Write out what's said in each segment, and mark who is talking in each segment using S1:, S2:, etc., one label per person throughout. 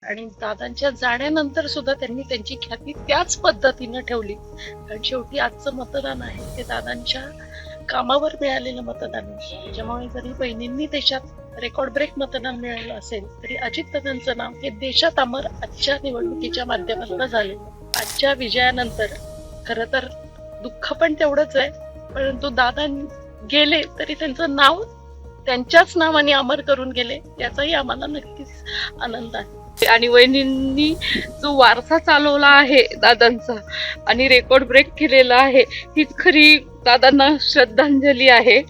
S1: आणि दादांच्या जाण्यानंतर सुद्धा त्यांनी त्यांची ख्याती त्याच पद्धतीनं ठेवली. कारण शेवटी आजचं मतदान आहे ते दादांच्या कामावर मिळालेलं मतदान आहे. त्याच्यामुळे जरी बहिणींनी देशात रेकॉर्ड ब्रेक मतदान मिळालं असेल तरी अजितदादांचं नाव हे देशात अमर आजच्या निवडणुकीच्या माध्यमातून झाले. आजच्या विजयानंतर खरं तर दुःख पण तेवढंच आहे, परंतु दादा गेले तरी त्यांचं नाव त्यांच्याच नावाने अमर करून गेले याचाही आम्हाला नक्कीच आनंद आहे. आणि वहिनींनी जो वारसा चालवला आहे दादांचा आणि रेकॉर्ड ब्रेक केलेला आहे हीच खरी दादांना श्रद्धांजली आहे.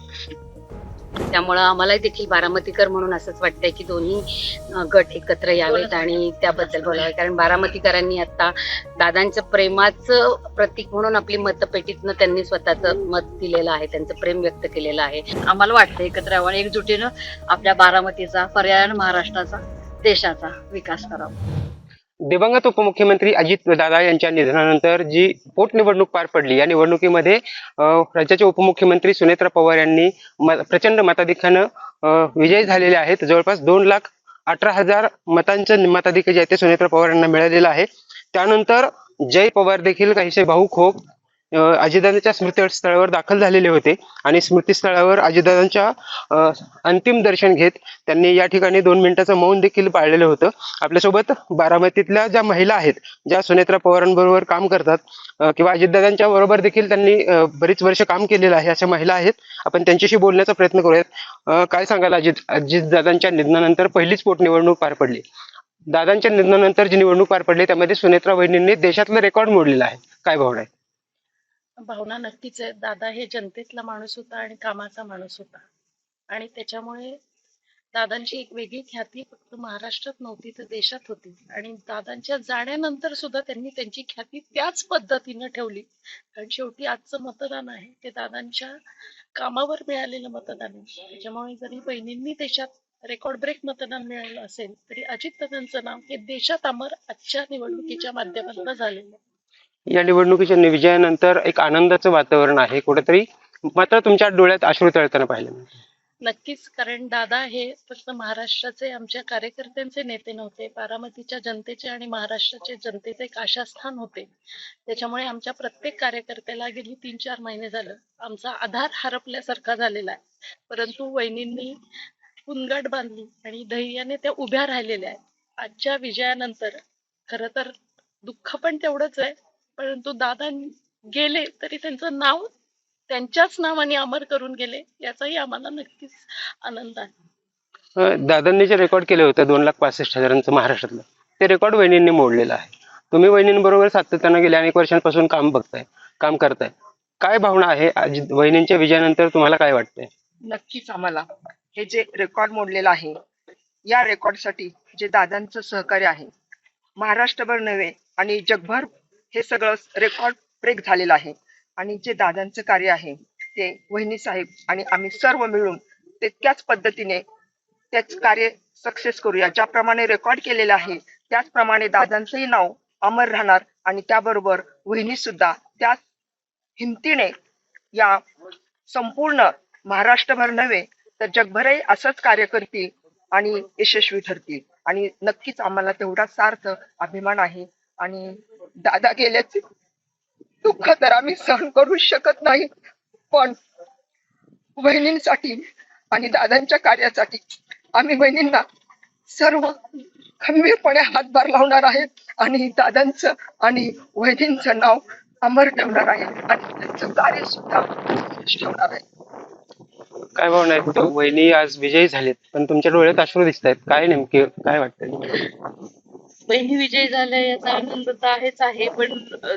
S2: त्यामुळं आम्हाला देखील बारामतीकर म्हणून असंच वाटतंय की दोन्ही गट एकत्र यावेत आणि त्याबद्दल बोलावे. कारण बारामतीकरांनी आता दादांचं प्रेमाचं प्रतीक म्हणून आपली मतपेटीतनं त्यांनी स्वतःचं मत दिलेलं आहे, त्यांचं प्रेम व्यक्त केलेलं आहे. आम्हाला वाटतं एकत्र यावं आणि एकजुटीनं आपल्या बारामतीचा, पर्याय महाराष्ट्राचा, देशाचा विकास करावा.
S3: दिवंगत उपमुख्यमंत्री अजित दादा यांच्या निधनानंतर जी पोटनिवडणूक पार पडली, या निवडणुकीमध्ये राज्याचे उपमुख्यमंत्री सुनेत्रा पवार यांनी प्रचंड मताधिक्यानं विजयी झालेले आहेत. जवळपास 2,18,000 मतांचं मताधिक्य जे आहे ते सुनेत्रा पवार यांना मिळालेलं आहे. त्यानंतर जय पवार देखील काहीसे भाऊक होत अजितदादांच्या स्मृतीस्थळावर दाखल झालेले होते आणि स्मृतीस्थळावर अजितदादांच्या अंतिम दर्शन घेत त्यांनी या ठिकाणी 2 मिनिटाचं मौन देखील पाळलेलं होतं. आपल्यासोबत बारामतीतल्या ज्या महिला आहेत, ज्या सुनेत्रा पवारांबरोबर काम करतात किंवा अजितदादांच्या बरोबर देखील त्यांनी बरीच वर्ष काम केलेलं आहे, अशा महिला आहेत. आपण त्यांच्याशी बोलण्याचा प्रयत्न करूयात. काय सांगाल, अजितदादांच्या निधनानंतर पहिलीच पोटनिवडणूक पार पडली. दादांच्या निधनानंतर जी निवडणूक पार पडली त्यामध्ये सुनेत्रा वहिनींनी देशातलं रेकॉर्ड मोडलेला आहे, काय भावना आहे?
S1: भावना नक्कीच आहे. दादा हे जनतेतला माणूस होता आणि कामाचा माणूस होता आणि त्याच्यामुळे दादांची एक वेगळी ख्याती फक्त महाराष्ट्रात नव्हती तर देशात होती. आणि दादांच्या जाण्यानंतर सुद्धा त्यांनी त्यांची ख्याती त्याच पद्धतीनं ठेवली. कारण शेवटी आजचं मतदान आहे ते दादांच्या कामावर मिळालेलं मतदान आहे. त्याच्यामुळे जरी बहिणींनी देशात रेकॉर्ड ब्रेक मतदान मिळालं असेल तरी अजितदादांचं नाव हे देशात अमर आजच्या निवडणुकीच्या माध्यमातून झालेलं आहे.
S3: या निवडणुकीच्या विजयानंतर एक आनंदाचं वातावरण आहे कुठेतरी, मात्र तुमच्या डोळ्यात अश्रू तळताना पाहिलं.
S1: नक्कीच, कारण दादा हे फक्त महाराष्ट्राचे आमच्या कार्यकर्त्यांचे नेते नव्हते, बारामतीच्या जनतेचे आणि महाराष्ट्राचे जनतेचे एक आशास्थान होते. त्याच्यामुळे आमच्या प्रत्येक कार्यकर्त्याला गेली 3-4 महिने झालं आमचा आधार हरपल्यासारखा झालेला आहे. परंतु वहिनींनी पुनगाट बांधली आणि धैर्याने त्या उभ्या राहिलेल्या आहेत. आजच्या विजयानंतर खरं तर दुःख पण तेवढंच आहे, परंतु दादा गेले तरी त्यांचं नाव त्यांच्याच नावाने अमर करून गेले याचाही आम्हाला नक्कीच आनंद आहे.
S3: दादांनी जे रेकॉर्ड केले होते 2,65,000 महाराष्ट्रातलं, ते रेकॉर्ड वहिनींनी मोडलेलं आहे. तुम्ही वहिनींबरोबर सातत्यानं गेल्या अनेक वर्षांपासून काम करताय. काय भावना आहे वहिनींच्या विजयानंतर, तुम्हाला काय वाटतंय?
S4: नक्कीच आम्हाला हे जे रेकॉर्ड मोडलेलं आहे, या रेकॉर्डसाठी जे दादांचं सहकार्य आहे, महाराष्ट्रभर नव्हे आणि जगभर हे सगळं रेकॉर्ड ब्रेक झालेलं आहे. आणि जे दादांचं कार्य आहे ते वहिनी साहेब आणि आम्ही सर्व मिळून तितक्याच पद्धतीने त्याच कार्य सक्सेस करूया. ज्याप्रमाणे रेकॉर्ड केलेलं आहे त्याचप्रमाणे दादांचंही नाव अमर राहणार आणि त्याबरोबर वहिनी सुद्धा त्याच हिमतीने या संपूर्ण महाराष्ट्रभर नव्हे तर जगभरही असंच कार्य करतील आणि यशस्वी ठरतील. आणि नक्कीच आम्हाला तेवढा सार्थ अभिमान आहे. आणि दादा गेल्याचे दुःख तर आम्ही सहन करू शकत नाही, पण बहिणींसाठी आणि दादांच्या कार्यासाठी आम्ही बहिणींना सर्व खंबीरपणे हातभार लावणार आहे आणि दादांचं आणि वहिनींचं नाव अमर ठेवणार आहे आणि त्यांचं कार्य सुद्धा ठेवणार आहे.
S3: काय भावना आहे? वहिनी आज विजयी झालेत पण तुमच्या डोळ्यात अश्रू दिसत आहेत, काय नेमके काय वाटतंय?
S1: बहिणी विजय झाल्या याचा आनंद तर आहेच आहे, पण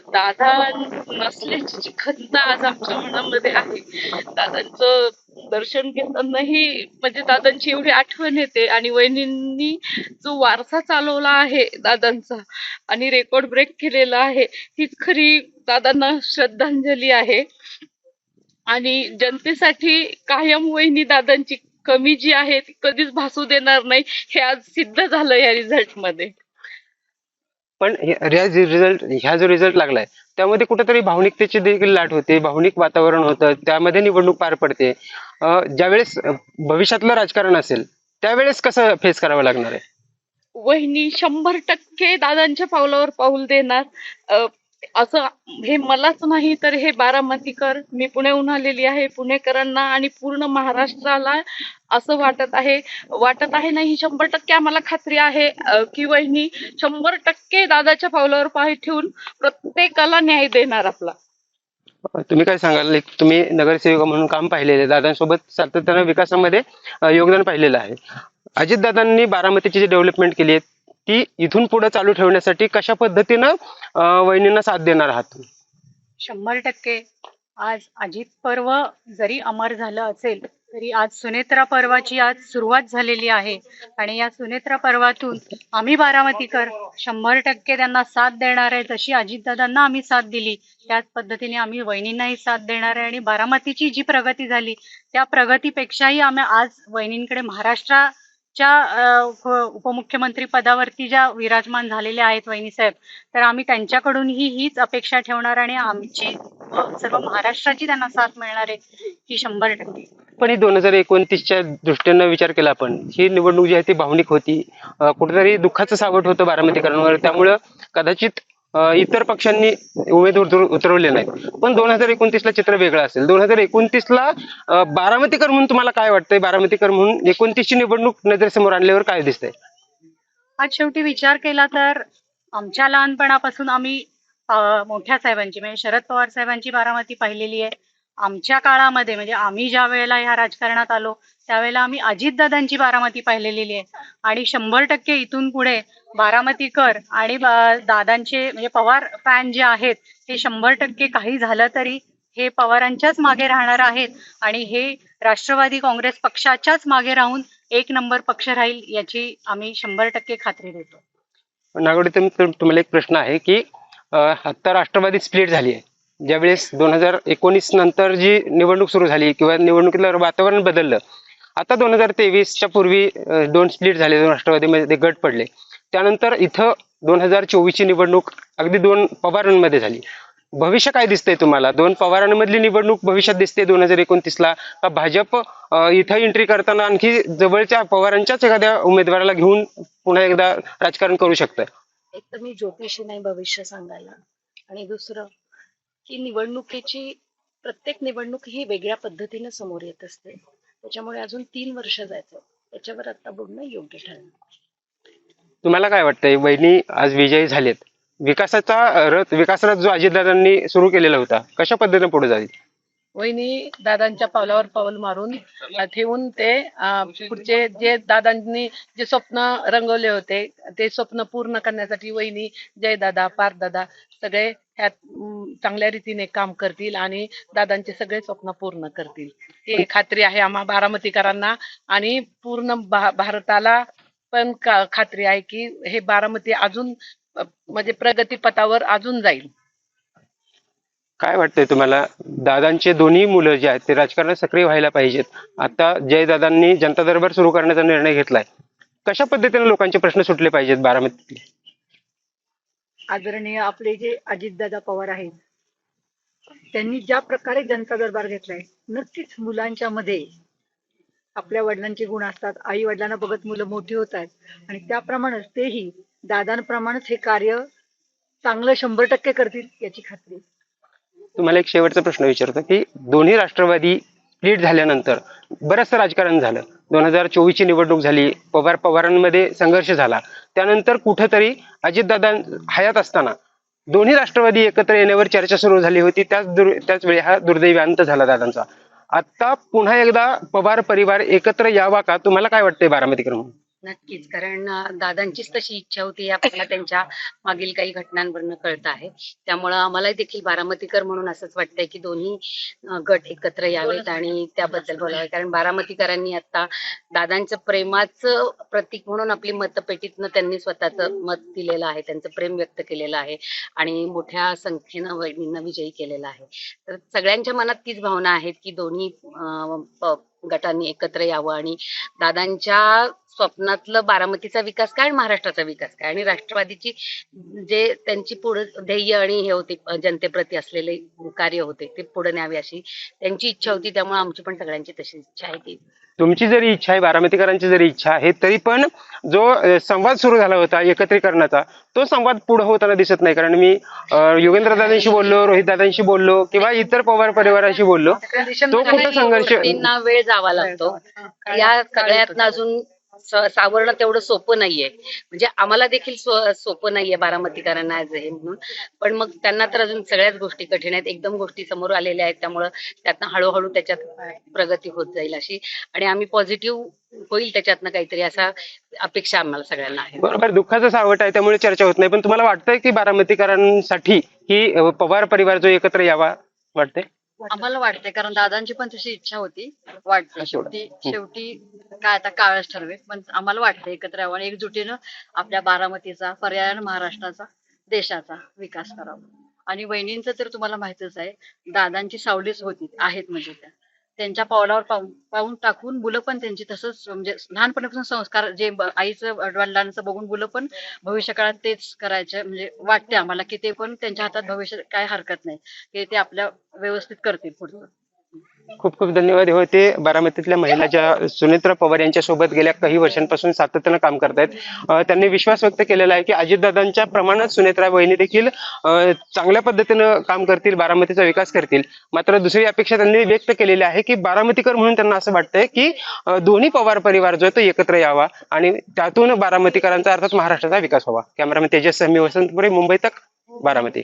S1: दादा नसल्याची जी खंत आज आमच्या मनामध्ये आहे. दादांचं दर्शन घेतानाही म्हणजे दादांची एवढी आठवण येते. आणि वहिनींनी जो वारसा चालवला आहे दादांचा आणि रेकॉर्ड ब्रेक केलेला आहे हीच खरी दादांना श्रद्धांजली आहे. आणि जनतेसाठी कायम वहिनी दादांची कमी जी आहे ती कधीच भासू देणार नाही हे आज सिद्ध झालं या रिझल्ट मध्ये.
S3: पण ह्या जो रिझल्ट लागलाय त्यामध्ये कुठेतरी भावनिकतेची देखील लाट होते, भावनिक वातावरण होतं, त्यामध्ये निवडणूक पार पडते. ज्यावेळेस भविष्यातलं राजकारण असेल त्यावेळेस कसं फेस करावं लागणार आहे?
S1: वहिनी 100% दादांच्या पावलावर पाऊल देणार. अ, असं हे मलाच नाही तर हे बारामतीकर, मी पुण्याहून आलेली आहे, पुणेकरांना आणि पूर्ण महाराष्ट्राला असं वाटत आहे नाही, 100% आम्हाला खात्री आहे की वहिनी 100% दादाच्या पावलावर पाय ठेवून प्रत्येकाला न्याय देणार आपला.
S3: तुम्ही काय सांगाल? एक तुम्ही नगरसेविका म्हणून काम पाहिलेलं आहे, दादांसोबत सातत्यानं विकासामध्ये योगदान पाहिलेलं आहे. अजितदादांनी बारामतीची जी डेव्हलपमेंट केली आहे ती इथून पुढे चालू ठेवण्यासाठी कशा पद्धतीनं वहिनींना साथ देणार आहात तुम्ही?
S5: 100% आज अजित पर्व जरी अमर झालं असेल तरी आज सुनेत्रा पर्वाची आज सुरुवात झालेली आहे आणि या सुनेत्रा पर्वातून आम्ही बारामतीकर 100% त्यांना साथ देणार आहे. जशी अजितदादांना आम्ही साथ दिली त्याच पद्धतीने आम्ही वहिनींनाही साथ देणार आहे आणि बारामतीची जी प्रगती झाली त्या प्रगतीपेक्षाही आम्ही आज वहिनींकडे महाराष्ट्राच्या उपमुख्यमंत्री पदावरती ज्या विराजमान झालेल्या आहेत वहिनी साहेब, तर आम्ही त्यांच्याकडूनही हीच अपेक्षा ठेवणार आणि आमची सर्व महाराष्ट्राची त्यांना साथ मिळणार आहे ही 100%.
S3: पण ही 2029च्या दृष्टीनं विचार केला आपण, ही निवडणूक जी आहे ती भावनिक होती, कुठेतरी दुःखाचं सावट होतं बारामतीकरांवर, त्यामुळं कदाचित इतर पक्षांनी उमेदवार उतरवले नाहीत. पण 2029ला चित्र वेगळं असेल. 2029ला बारामतीकर म्हणून तुम्हाला काय वाटतंय? बारामतीकर म्हणून 29ची निवडणूक नजरेसमोर आणल्यावर काय दिसतंय?
S5: आज शेवटी विचार केला तर आमच्या लहानपणापासून आम्ही मोठ्या साहेबांची म्हणजे शरद पवार साहेबांची बारामती पाहिलेली आहे. आमच्या काळामध्ये म्हणजे आम्ही ज्या वेळेला ह्या राजकारणात आलो त्यावेळेला आम्ही अजितदादांची बारामती पाहिलेली आहे आणि 100% इथून पुढे बारामतीकर आणि दादांचे म्हणजे पवार फॅन जे आहेत हे 100% काही झालं तरी हे पवारांच्याच मागे राहणार आहेत आणि हे राष्ट्रवादी काँग्रेस पक्षाच्याच मागे राहून 1 नंबर पक्ष राहील याची आम्ही 100% खात्री देतो.
S3: नागोडे, तुम्हाला एक प्रश्न आहे की आता राष्ट्रवादी स्प्लिट झाली आहे. ज्यावेळेस 2019 नंतर जी निवडणूक सुरू झाली किंवा निवडणुकीतलं वातावरण बदललं, आता 2023च्या पूर्वी 2 स्प्लिट झाले, 2 राष्ट्रवादीमध्ये गट पडले. त्यानंतर इथं 2024ची निवडणूक अगदी 2 पवारांमध्ये झाली. भविष्य काय दिसतंय तुम्हाला? 2 पवारांमधली निवडणूक भविष्यात दिसते 2029ला, का भाजप इथं एंट्री करताना आणखी जवळच्या पवारांच्याच एखाद्या उमेदवाराला घेऊन पुन्हा एकदा राजकारण करू शकतं?
S1: एक तर मी ज्योतिषी नाही भविष्य सांगायला, आणि दुसरं की निवडणुकीची प्रत्येक निवडणूक ही वेगळ्या पद्धतीने समोर येत असते, त्याच्यामुळे अजून 3 वर्ष जायचं, त्याच्यावर आता बोलणं योग्य ठरणार.
S3: तुम्हाला काय वाटतंय? वहिनी आज विजयी झालेत, विकासरथ जो अजितदादांनी सुरू केलेला होता कशा पद्धतीने पुढे जाईल?
S1: वहिनी दादांच्या पावलावर पाऊल मारून ठेवून ते पुढचे जे दादांनी जे स्वप्न रंगवले होते ते स्वप्न पूर्ण करण्यासाठी वहिनी जयदादा, पारदादा सगळे ह्यात चांगल्या रीतीने काम करतील आणि दादांचे सगळे स्वप्न पूर्ण करतील ही खात्री आहे आम्हा बारामतीकरांना आणि पूर्ण भारताला पण खात्री आहे की हे बारामती अजून म्हणजे प्रगतीपथावर अजून जाईल.
S3: काय वाटतंय तुम्हाला? दादांचे दोन्ही मुलं जे आहेत ते राजकारणात सक्रिय व्हायला पाहिजेत. आता जयदादांनी जनता दरबार सुरू करण्याचा निर्णय घेतलाय. कशा पद्धतीने लोकांचे प्रश्न सुटले पाहिजेत बारामतीतले?
S5: आदरणीय आपले जे अजितदादा पवार आहेत त्यांनी ज्या प्रकारे जनता दरबार घेतलाय, नक्कीच मुलांच्या मध्ये आपल्या वडिलांचे गुण असतात. आई वडिलांना बघत मुलं मोठी होत आहेत आणि त्याप्रमाणेच तेही दादांप्रमाणेच हे कार्य चांगलं 100% करतील याची खात्री.
S3: तुम्हाला एक शेवटचा प्रश्न विचारतो की दोन्ही राष्ट्रवादी स्प्लिट झाल्यानंतर बरंचसं राजकारण झालं. 2024ची निवडणूक झाली, पवारांमध्ये संघर्ष झाला. त्यानंतर कुठंतरी अजितदादा हयात असताना दोन्ही राष्ट्रवादी एकत्र येण्यावर चर्चा सुरू झाली होती. त्याच वेळी हा दुर्दैवी अंत झाला दादांचा. आता पुन्हा एकदा पवार परिवार एकत्र यावा का? तुम्हाला काय वाटतंय बारामतीकर म्हणून?
S2: नक्कीच, कारण दादांचीच तशी इच्छा होती हे आपल्याला त्यांच्या मागील काही घटनांवरनं कळतं आहे. त्यामुळं आम्हाला देखील बारामतीकर म्हणून असंच वाटतंय की दोन्ही गट एकत्र यावेत आणि त्याबद्दल बोलावे, कारण बारामतीकरांनी आता दादांचं प्रेमाचं प्रतीक म्हणून आपली मतपेटीतनं त्यांनी स्वतःचं मत दिलेलं आहे, त्यांचं प्रेम व्यक्त केलेलं आहे आणि मोठ्या संख्येनं वहिनींना विजयी केलेला आहे. तर सगळ्यांच्या मनात तीच भावना आहेत की दोन्ही गटांनी एकत्र यावं आणि दादांच्या स्वप्नातलं बारामतीचा विकास काय, महाराष्ट्राचा विकास काय आणि राष्ट्रवादीची जे त्यांची पुढे ध्येय आणि हे होते जनतेप्रती असलेले कार्य होते ते पुढे न्यावे अशी त्यांची इच्छा होती. त्यामुळे आमची पण सगळ्यांची तशी इच्छा आहे की
S3: तुमची जरी इच्छा आहे, बारामतीकरांची जरी इच्छा आहे, तरी पण जो संवाद सुरू झाला होता एकत्रीकरणाचा, तो संवाद पुढे होताना दिसत नाही. कारण मी योगेंद्र दादांशी बोललो, रोहित दादांशी बोललो किंवा इतर पवार परिवाराशी बोललो, तो कुठं संघर्ष
S2: गोष्टींना वेळ जावा लागतो. या सगळ्यातनं अजून सावरणं तेवढं सोपं नाहीये. म्हणजे आम्हाला देखील सोपं नाहीये बारामतीकरांना आज हे म्हणून. पण मग त्यांना तर अजून सगळ्याच गोष्टी कठीण आहेत. एकदम गोष्टी समोर आलेल्या आहेत, त्यामुळं त्यातनं हळूहळू त्याच्यात प्रगती होत जाईल अशी, आणि आम्ही पॉझिटिव्ह होईल त्याच्यातनं काहीतरी, असा अपेक्षा आम्हाला सगळ्यांना आहे.
S3: बरोबर, दुःखाचं सावट आहे त्यामुळे चर्चा होत नाही. पण तुम्हाला वाटतंय की बारामतीकरांसाठी ही पवार परिवार जो एकत्र यावा वाटतंय?
S6: आम्हाला वाटते, कारण दादांची पण तशी इच्छा होती. वाटते शेवटी काय आता काळच ठरवेल, पण आम्हाला वाटते एकत्र यावं आणि एकजुटीनं आपल्या बारामतीचा, पर्यायानं महाराष्ट्राचा, देशाचा विकास करावा. आणि वहिनींचं तर तुम्हाला माहितीच आहे, दादांची सावलीच होती, आहेत म्हणजे त्यांच्या पावलावर पाऊल टाकून मुलं पण त्यांची तसंच, म्हणजे लहानपणापासून संस्कार जे आईचं वडिलांचं बघून मुलं पण भविष्य काळात तेच करायचे. म्हणजे वाटते आम्हाला की ते पण त्यांच्या हातात भविष्य काय हरकत नाही, की ते आपल्या व्यवस्थित करतील पुढचं.
S3: खूप खूप धन्यवाद. होते बारामतीतल्या महिला ज्या सुनेत्रा पवार यांच्या सोबत गेल्या काही वर्षांपासून सातत्यानं काम करतायत. त्यांनी विश्वास व्यक्त केलेला आहे की अजितदादांच्या प्रमाणात सुनेत्रा वहिनी देखील चांगल्या पद्धतीनं काम करतील, बारामतीचा विकास करतील. मात्र दुसरी अपेक्षा त्यांनी व्यक्त केलेली आहे की बारामतीकर म्हणून त्यांना असं वाटतंय की दोन्ही पवार परिवार जो आहे तो एकत्र यावा आणि त्यातून बारामतीकरांचा अर्थात महाराष्ट्राचा विकास व्हावा. कॅमेरामॅन तेजस मी वसंतपुरे, मुंबई तक, बारामती.